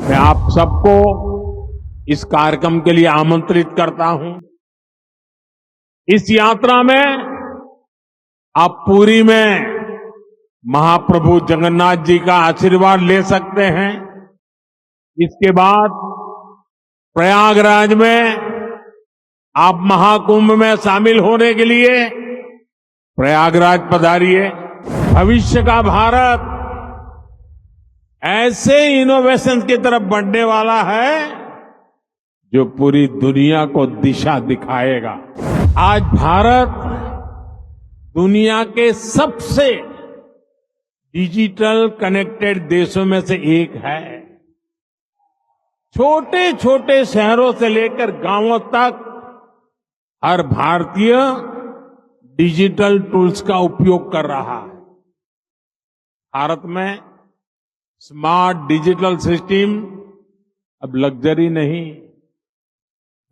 मैं आप सबको इस कार्यक्रम के लिए आमंत्रित करता हूं। इस यात्रा में आप पुरी में महाप्रभु जगन्नाथ जी का आशीर्वाद ले सकते हैं। इसके बाद प्रयागराज में आप महाकुंभ में शामिल होने के लिए प्रयागराज पधारिए। भविष्य का भारत ऐसे इनोवेशन की तरफ बढ़ने वाला है जो पूरी दुनिया को दिशा दिखाएगा। आज भारत दुनिया के सबसे डिजिटल कनेक्टेड देशों में से एक है। छोटे छोटे शहरों से लेकर गांवों तक हर भारतीय डिजिटल टूल्स का उपयोग कर रहा है। भारत में स्मार्ट डिजिटल सिस्टम अब लग्जरी नहीं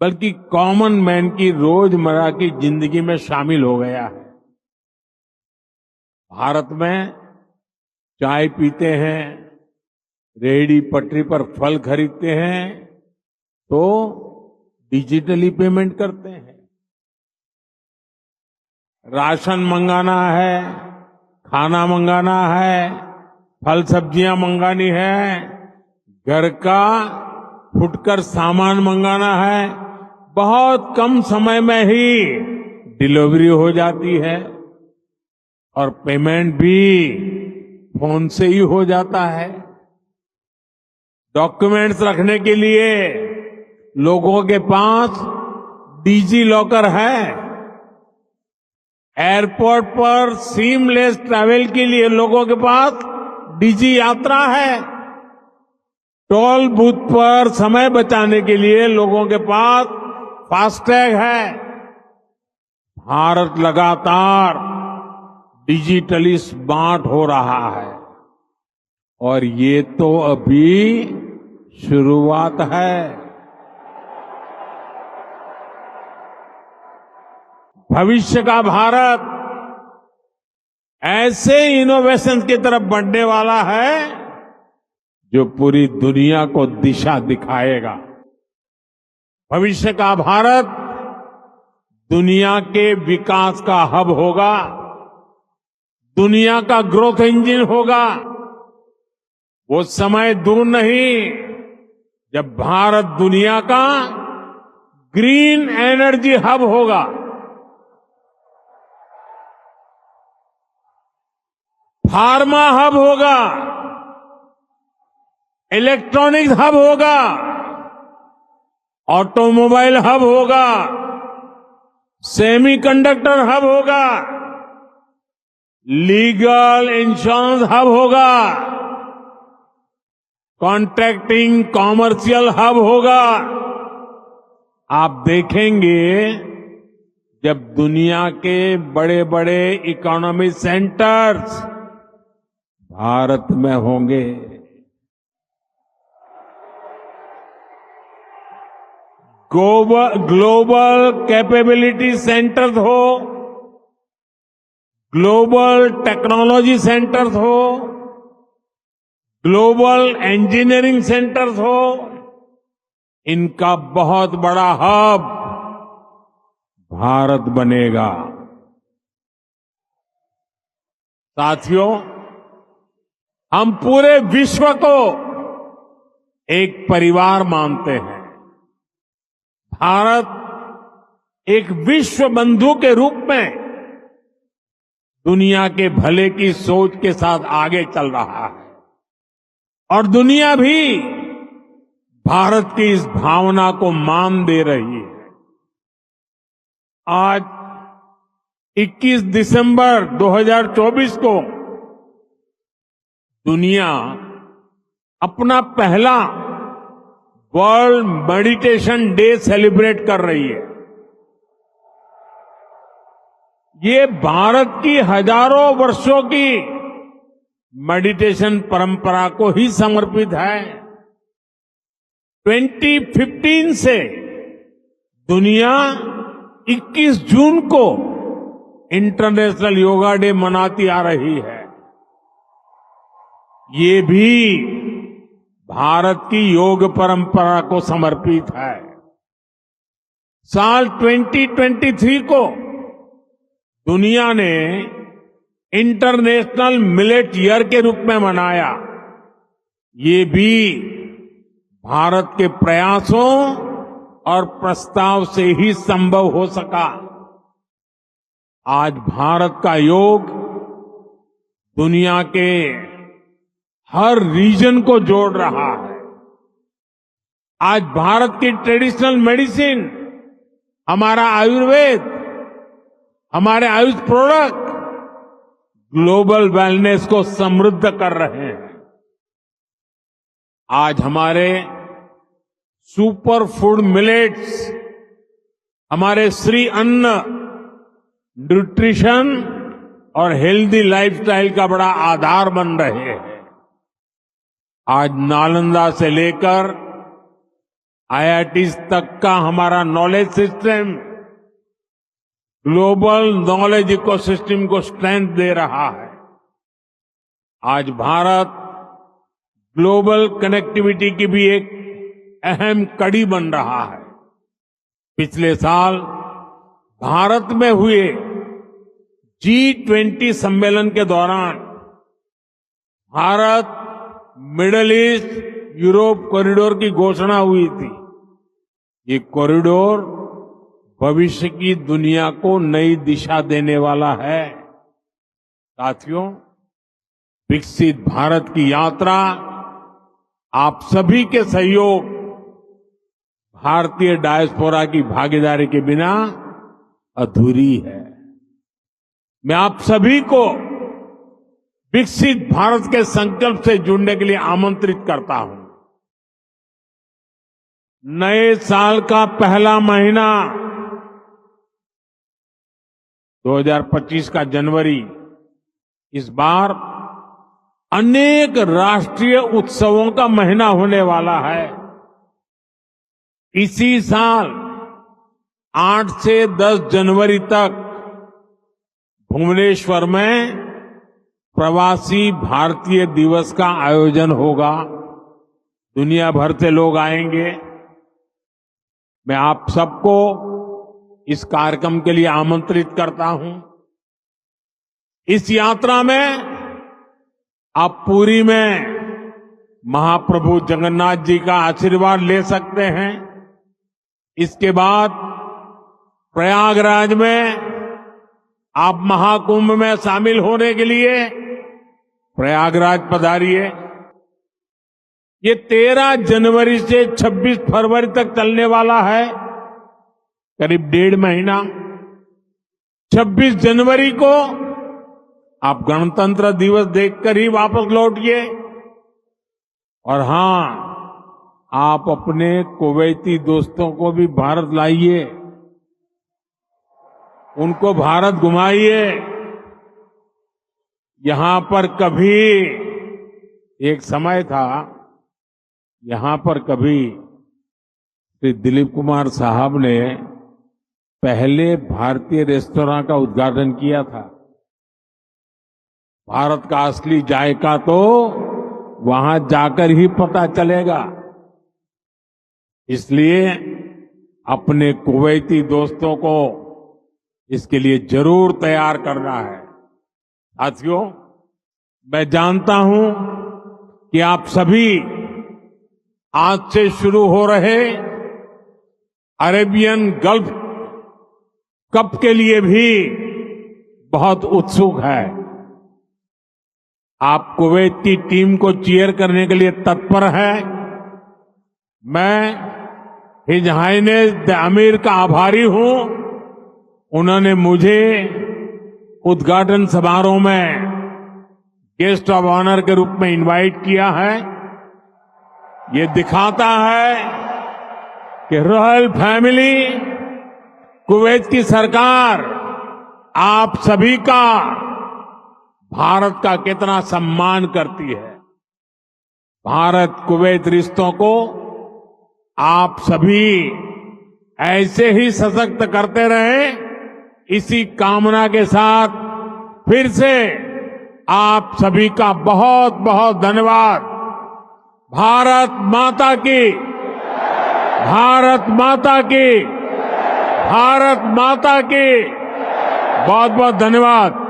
बल्कि कॉमन मैन की रोजमर्रा की जिंदगी में शामिल हो गया है। भारत में चाय पीते हैं, रेहड़ी पटरी पर फल खरीदते हैं तो डिजिटली पेमेंट करते हैं। राशन मंगाना है, खाना मंगाना है, फल सब्जियां मंगानी है, घर का फुटकर सामान मंगाना है, बहुत कम समय में ही डिलीवरी हो जाती है और पेमेंट भी फोन से ही हो जाता है। डॉक्यूमेंट्स रखने के लिए लोगों के पास डिजी लॉकर है। एयरपोर्ट पर सीमलेस ट्रैवल के लिए लोगों के पास डिजी यात्रा है। टोल बूथ पर समय बचाने के लिए लोगों के पास फास्टैग है। भारत लगातार डिजिटली स्मार्ट हो रहा है और ये तो अभी शुरुआत है। भविष्य का भारत ऐसे इनोवेशन की तरफ बढ़ने वाला है जो पूरी दुनिया को दिशा दिखाएगा। भविष्य का भारत दुनिया के विकास का हब होगा, दुनिया का ग्रोथ इंजन होगा। वो समय दूर नहीं जब भारत दुनिया का ग्रीन एनर्जी हब होगा, फार्मा हब होगा, इलेक्ट्रॉनिक्स हब होगा, ऑटोमोबाइल हब होगा, सेमीकंडक्टर हब होगा, लीगल इंश्योरेंस हब होगा, कॉन्ट्रैक्टिंग कॉमर्शियल हब होगा। आप देखेंगे जब दुनिया के बड़े बड़े इकोनॉमिक सेंटर्स भारत में होंगे। ग्लोबल कैपेबिलिटी सेंटर्स हो, ग्लोबल टेक्नोलॉजी सेंटर्स हो, ग्लोबल इंजीनियरिंग सेंटर्स हो, इनका बहुत बड़ा हब भारत बनेगा। साथियों, हम पूरे विश्व को एक परिवार मानते हैं। भारत एक विश्व बंधु के रूप में दुनिया के भले की सोच के साथ आगे चल रहा है और दुनिया भी भारत की इस भावना को मान दे रही है। आज 21 दिसंबर 2024 को दुनिया अपना पहला वर्ल्ड मेडिटेशन डे सेलिब्रेट कर रही है। ये भारत की हजारों वर्षों की मेडिटेशन परंपरा को ही समर्पित है। 2015 से दुनिया 21 जून को इंटरनेशनल योगा डे मनाती आ रही है। ये भी भारत की योग परंपरा को समर्पित है। साल 2023 को दुनिया ने इंटरनेशनल मिलेट ईयर के रूप में मनाया। ये भी भारत के प्रयासों और प्रस्ताव से ही संभव हो सका। आज भारत का योग दुनिया के हर रीजन को जोड़ रहा है। आज भारत की ट्रेडिशनल मेडिसिन, हमारा आयुर्वेद, हमारे आयुष प्रोडक्ट ग्लोबल वेलनेस को समृद्ध कर रहे हैं। आज हमारे सुपर फूड मिलेट्स, हमारे श्री अन्न, न्यूट्रिशन और हेल्दी लाइफस्टाइल का बड़ा आधार बन रहे हैं। आज नालंदा से लेकर IITs तक का हमारा knowledge system global knowledge ecosystem को स्ट्रेंथ दे रहा है। आज भारत ग्लोबल कनेक्टिविटी की भी एक अहम कड़ी बन रहा है। पिछले साल भारत में हुए G20 सम्मेलन के दौरान Bharat middle east Europe corridor की घोषणा हुई थी। ये कॉरिडोर भविष्य की दुनिया को नई दिशा देने वाला है। साथियों, विकसित भारत की यात्रा आप सभी के सहयोग, भारतीय डायस्पोरा की भागीदारी के बिना अधूरी है। मैं आप सभी को विकसित भारत के संकल्प से जुड़ने के लिए आमंत्रित करता हूं। नए साल का पहला महीना 2025 का जनवरी इस बार अनेक राष्ट्रीय उत्सवों का महीना होने वाला है। इसी साल 8 से 10 जनवरी तक भुवनेश्वर में प्रवासी भारतीय दिवस का आयोजन होगा। दुनिया भर से लोग आएंगे। मैं आप सबको इस कार्यक्रम के लिए आमंत्रित करता हूं। इस यात्रा में आप पुरी में महाप्रभु जगन्नाथ जी का आशीर्वाद ले सकते हैं। इसके बाद प्रयागराज में आप महाकुंभ में शामिल होने के लिए प्रयागराज पधारिए। ये 13 जनवरी से 26 फरवरी तक चलने वाला है, करीब 1.5 महीना। 26 जनवरी को आप गणतंत्र दिवस देखकर ही वापस लौटिए। और हां, आप अपने कुवैती दोस्तों को भी भारत लाइए, उनको भारत घुमाइए। यहां पर कभी एक समय था, यहां पर कभी श्री दिलीप कुमार साहब ने पहले भारतीय रेस्तोरां का उद्घाटन किया था। भारत का असली जायका तो वहां जाकर ही पता चलेगा। इसलिए अपने कुवैती दोस्तों को इसके लिए जरूर तैयार करना है। साथियों, मैं जानता हूं कि आप सभी आज से शुरू हो रहे अरेबियन गल्फ कप के लिए भी बहुत उत्सुक है। आप कुवैत की टीम को चीयर करने के लिए तत्पर है। मैं हिज हाइनेस द अमीर का आभारी हूं। उन्होंने मुझे उद्घाटन समारोह में गेस्ट ऑफ ऑनर के रूप में इनवाइट किया है। ये दिखाता है कि रॉयल फैमिली, कुवैत की सरकार आप सभी का, भारत का कितना सम्मान करती है। भारत कुवैत रिश्तों को आप सभी ऐसे ही सशक्त करते रहे, इसी कामना के साथ फिर से आप सभी का बहुत बहुत धन्यवाद। भारत माता की, भारत माता की, भारत माता की। बहुत बहुत धन्यवाद।